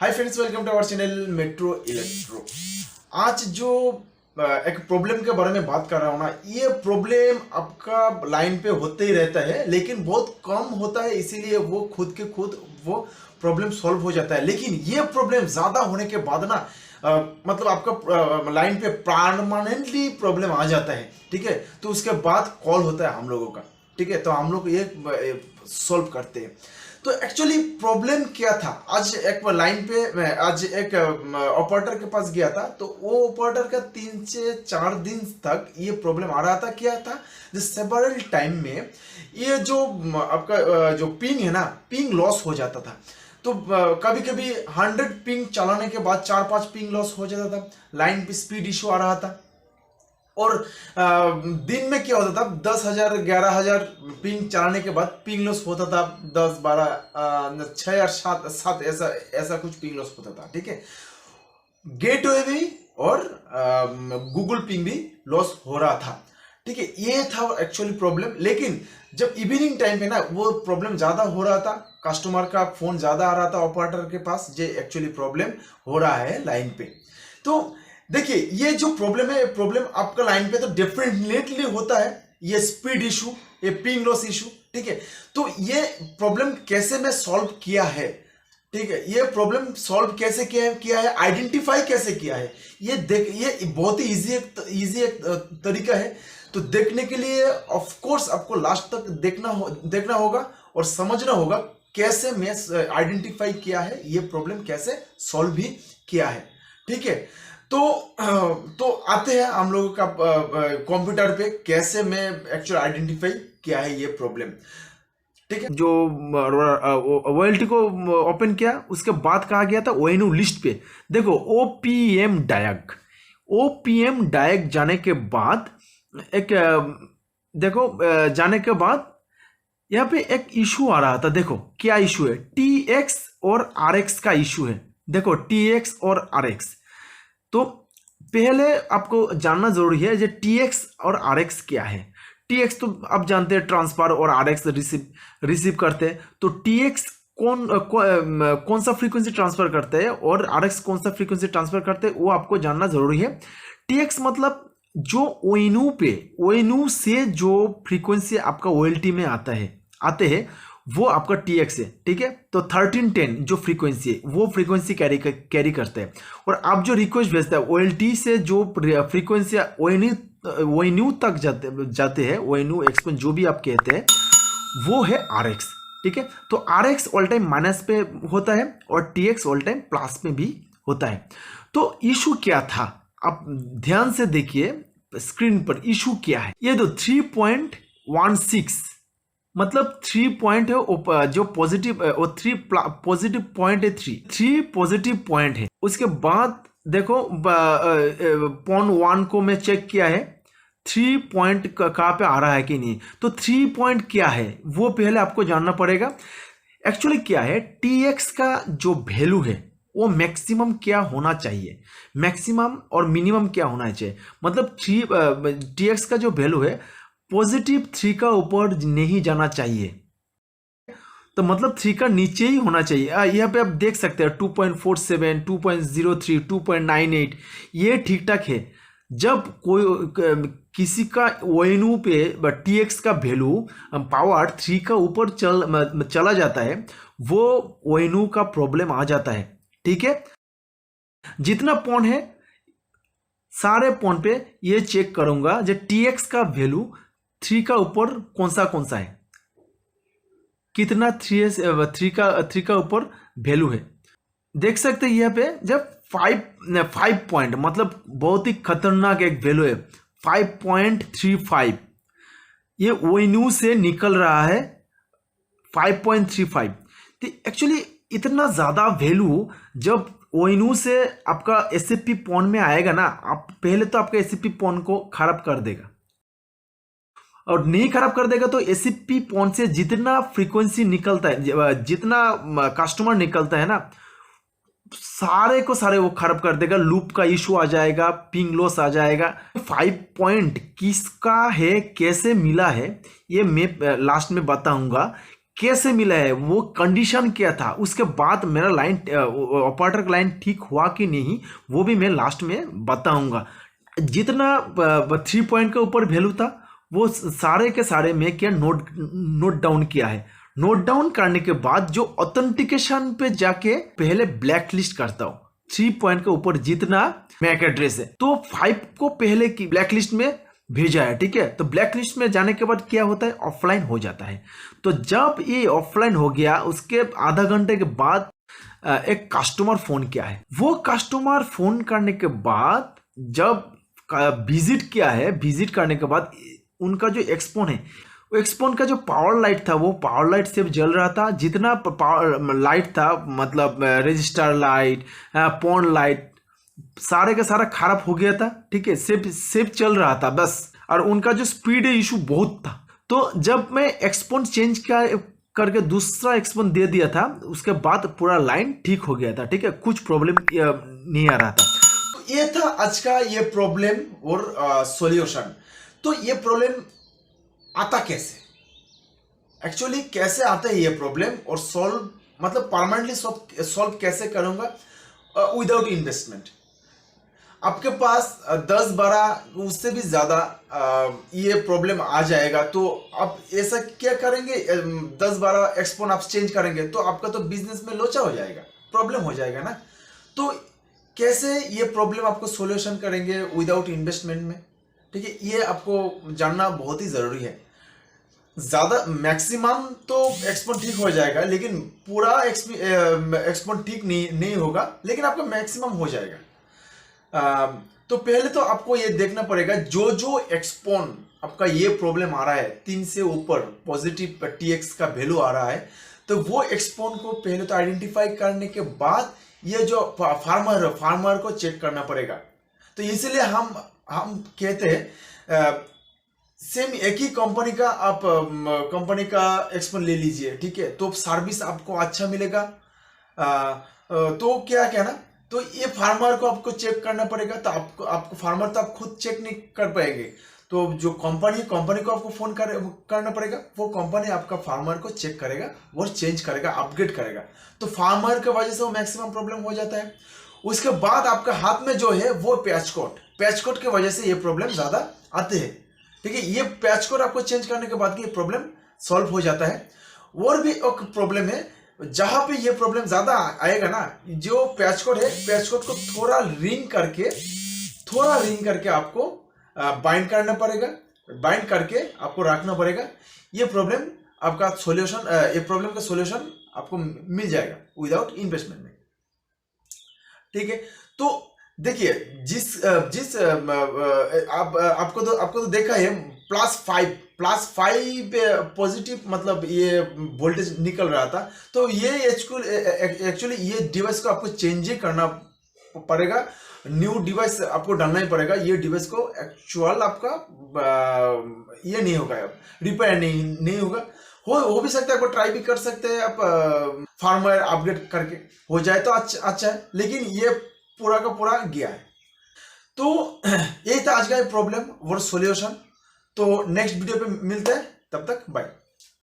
Hi friends, welcome to our channel Metro Electro. आज जो एक प्रॉब्लम के बारे में बात कर रहा हूँ ना, ये प्रॉब्लम आपका लाइन पे होते ही रहता है, लेकिन बहुत कम होता है, इसीलिए वो खुद के खुद वो प्रॉब्लम सॉल्व हो जाता है। लेकिन ये प्रॉब्लम ज्यादा होने के बाद ना मतलब आपका लाइन पे परमानेंटली प्रॉब्लम आ जाता है, ठीक है। तो उसके बाद कॉल होता है हम लोगों का, ठीक है। तो हम लोग ये सॉल्व करते हैं। तो एक्चुअली प्रॉब्लम क्या था, आज एक लाइन पे मैं आज एक ऑपरेटर के पास गया था। तो वो ऑपरेटर का 3 से 4 दिन तक ये प्रॉब्लम आ रहा था। क्या था, सेवरल टाइम में ये जो आपका जो पिंग है ना, पिंग लॉस हो जाता था। तो कभी कभी 100 पिंग चलाने के बाद 4-5 पिंग लॉस हो जाता था। लाइन पे स्पीड इशू आ रहा था। और दिन में क्या होता था, 10,000 11,000 पिंग चलाने के बाद पिंग लॉस होता था 10 12 6 या 7 ऐसा ऐसा कुछ पिंग लॉस होता था, ठीक है। गेटवे भी और गूगल पिंग भी लॉस हो रहा था, ठीक है। ये था एक्चुअली प्रॉब्लम। लेकिन जब इवनिंग टाइम पे ना वो प्रॉब्लम ज्यादा हो रहा था, कस्टमर का फोन ज्यादा आ रहा था ऑपरेटर के पास, जो एक्चुअली प्रॉब्लम हो रहा है लाइन पे। तो देखिए, ये जो प्रॉब्लम है, प्रॉब्लम आपका लाइन पे तो डेफिनेटली होता है। ये स्पीड इशू, ये पिंग लॉस इशू, ठीक है। तो ये प्रॉब्लम कैसे मैं सॉल्व किया है, ठीक है। ये प्रॉब्लम सॉल्व कैसे किया है, आइडेंटिफाई कैसे किया है, ये देख, ये बहुत ही इजी एक तरीका है। तो देखने के लिए ऑफ कोर्स आपको लास्ट तक देखना होगा और समझना होगा कैसे मैं आइडेंटिफाई किया है, ये प्रॉब्लम कैसे सॉल्व भी किया है, ठीक है। तो आते हैं हम लोगों का कंप्यूटर पे कैसे मैं एक्चुअल आइडेंटिफाई किया है ये प्रॉब्लम, ठीक है। जो OLT को ओपन किया, उसके बाद कहा गया था ONU लिस्ट पे। देखो OPM डायक जाने के बाद एक देखो जाने के बाद यहाँ पे एक इशू आ रहा था। देखो क्या इशू है, TX और RX का इशू है। देखो TX और RX, तो पहले आपको जानना जरूरी है जो TX और RX क्या है। TX तो आप जानते हैं ट्रांसफर, और RX रिसीव करते हैं। तो TX कौन सा फ्रीक्वेंसी ट्रांसफर करते हैं और RX कौन सा फ्रीक्वेंसी ट्रांसफर करते हैं, वो आपको जानना जरूरी है। TX मतलब जो ONU से जो फ्रीक्वेंसी आपका OLT में आते हैं वो आपका TX है, ठीक है। तो 1310 जो फ्रीक्वेंसी है वो फ्रीक्वेंसी कैरी करते हैं। और आप जो रिक्वेस्ट भेजते हैं OLT से जो फ्रीक्वेंसी ONU तक जाते हैं, ONU एक्सपेंस जो भी आप कहते हैं, वो है RX, ठीक है। तो RX ऑल टाइम माइनस पे होता है और TX ऑल टाइम प्लस में भी होता है। तो इशू क्या था, आप ध्यान से देखिए स्क्रीन पर इशू क्या है। ये तो 3.16 मतलब 3 पॉइंट है जो पॉजिटिव, वो 3 पॉजिटिव पॉइंट है, 3 पॉजिटिव पॉइंट है। उसके बाद देखो पॉइंट 1 को मैं चेक किया है, 3 पॉइंट कहाँ पे आ रहा है कि नहीं। तो 3 पॉइंट क्या है वो पहले आपको जानना पड़ेगा। एक्चुअली क्या है, TX का जो वैल्यू है वो मैक्सिमम क्या होना चाहिए, मैक्सिमम और मिनिमम क्या होना चाहिए। मतलब TX का जो वैल्यू है +3 का ऊपर नहीं जाना चाहिए। तो मतलब 3 का नीचे ही होना चाहिए। यहाँ पे आप देख सकते हैं 2.47, 2.03, 2.98, ये ठीक ठाक है। जब कोई किसी का ONU पे TX का वैल्यू पावर 3 का ऊपर चला जाता है, वो ONU का प्रॉब्लम आ जाता है, ठीक है। जितना पॉइंट है सारे पॉइंट पे ये चेक करूंगा जो TX का वैल्यू 3 का ऊपर कौन सा है, कितना 3 का ऊपर वैल्यू है। देख सकते हैं यहाँ पे जब 5 पॉइंट मतलब बहुत ही खतरनाक एक वैल्यू है, 5.35, ये ONU से निकल रहा है 5.35। तो एक्चुअली इतना ज्यादा वैल्यू जब ONU से आपका SFP पॉइंट में आएगा ना, आप पहले तो आपका SFP पॉइंट को खराब कर देगा, और नहीं खराब कर देगा तो SFP पॉइंट से जितना फ्रीक्वेंसी निकलता है, जितना कस्टमर निकलता है ना, सारे को सारे वो खराब कर देगा। लूप का इशू आ जाएगा, पिंग लॉस आ जाएगा। 5 पॉइंट किसका है, कैसे मिला है, ये मैं लास्ट में बताऊंगा कैसे मिला है, वो कंडीशन क्या था, उसके बाद मेरा लाइन ऑपरेटर का लाइन ठीक हुआ कि नहीं, वो भी मैं लास्ट में बताऊंगा। जितना 3 पॉइंट के ऊपर वैल्यू था वो सारे के सारे मैं क्या नोट डाउन किया है। नोट डाउन करने के बाद जो ऑथेंटिकेशन पे जाके पहले ब्लैक लिस्ट करता हूँ। 3 पॉइंट के ऊपर जितना मैक एड्रेस है तो 5 को पहले की ब्लैक लिस्ट में भेजा है, ठीक है। तो ब्लैक लिस्ट में जाने के बाद क्या होता है, ऑफलाइन हो जाता है। तो जब ये ऑफलाइन हो गया उसके आधा घंटे के बाद एक कस्टमर फोन किया है। वो कस्टमर फोन करने के बाद जब विजिट किया है, विजिट करने के बाद उनका जो एक्सपोन है, वो एक्सपोन का जो पावर लाइट था वो पावर लाइट सिर्फ जल रहा था। जितना पावर लाइट था मतलब रजिस्टर लाइट, पॉन लाइट, सारे का सारा खराब हो गया था, ठीक है। सिर्फ चल रहा था बस। और उनका जो स्पीड इशू बहुत था। तो जब मैं एक्सपोन चेंज करके दूसरा एक्सपोन दे दिया था उसके बाद पूरा लाइन ठीक हो गया था, ठीक है। कुछ प्रॉब्लम नहीं आ रहा था। तो ये था आज का ये प्रॉब्लम और सॉल्यूशन। तो ये प्रॉब्लम आता कैसे, एक्चुअली कैसे आता है ये प्रॉब्लम, और सॉल्व मतलब परमानेंटली सॉल्व कैसे करूंगा विदाउट इन्वेस्टमेंट। आपके पास 10-12 उससे भी ज्यादा ये प्रॉब्लम आ जाएगा तो आप ऐसा क्या करेंगे, 10-12 एक्सपोन आप चेंज करेंगे तो आपका तो बिजनेस में लोचा हो जाएगा, प्रॉब्लम हो जाएगा ना। तो कैसे ये प्रॉब्लम आपको सॉल्यूशन करेंगे विदाउट इन्वेस्टमेंट में, ठीक है। ये आपको जानना बहुत ही जरूरी है। ज्यादा मैक्सिमम तो एक्सपोन ठीक हो जाएगा लेकिन पूरा एक्सपोन ठीक नहीं होगा, लेकिन आपका मैक्सिमम हो जाएगा। तो पहले तो आपको ये देखना पड़ेगा जो एक्सपोन आपका ये प्रॉब्लम आ रहा है 3 से ऊपर पॉजिटिव टीएक्स का वैल्यू आ रहा है, तो वो एक्सपोन को पहले तो आइडेंटिफाई करने के बाद ये जो फार्मर को चेक करना पड़ेगा। तो इसलिए हम कहते हैं सेम एक ही कंपनी का आप कंपनी का एक्सपोन ले लीजिए, ठीक है, तो सर्विस आपको अच्छा मिलेगा। तो क्या कहना, तो ये फार्मर को आपको चेक करना पड़ेगा। तो आपको फार्मर तो आप खुद चेक नहीं कर पाएंगे, तो जो कंपनी को आपको फोन करना पड़ेगा। वो कंपनी आपका फार्मर को चेक करेगा और चेंज करेगा, अपग्रेड करेगा। तो फार्मर की वजह से वो मैक्सिमम प्रॉब्लम हो जाता है। उसके बाद आपका हाथ में जो है वो पैच कोड की वजह से ये प्रॉब्लम ज्यादा आते हैं, ठीक है। ये पैच कोड आपको चेंज करने के बाद ये प्रॉब्लम सॉल्व हो जाता है। और भी एक प्रॉब्लम है जहां पे ये प्रॉब्लम ज्यादा आएगा ना, जो पैच कोड है, पैच कोड को थोड़ा रिंग करके आपको बाइंड करना पड़ेगा, बाइंड करके आपको रखना पड़ेगा। ये प्रॉब्लम आपका सॉल्यूशन, ये प्रॉब्लम का सॉल्यूशन आपको मिल जाएगा विदाउट इन्वेस्टमेंट में, ठीक है। तो देखिए आपको तो देखा है +5 पॉजिटिव मतलब ये वोल्टेज निकल रहा था। तो ये एक्चुअली ये डिवाइस को आपको चेंज ही करना पड़ेगा, न्यू डिवाइस आपको डालना ही पड़ेगा। ये डिवाइस को एक्चुअल आपका ये नहीं होगा, रिपेयर नहीं होगा। हो भी सकता है, आपको ट्राई भी कर सकते हैं आप, फार्मवेयर अपग्रेड करके हो जाए तो अच्छा है, लेकिन ये पूरा का पूरा गया है। तो यही था आज का प्रॉब्लम और सॉल्यूशन। तो नेक्स्ट वीडियो पे मिलते हैं, तब तक बाय।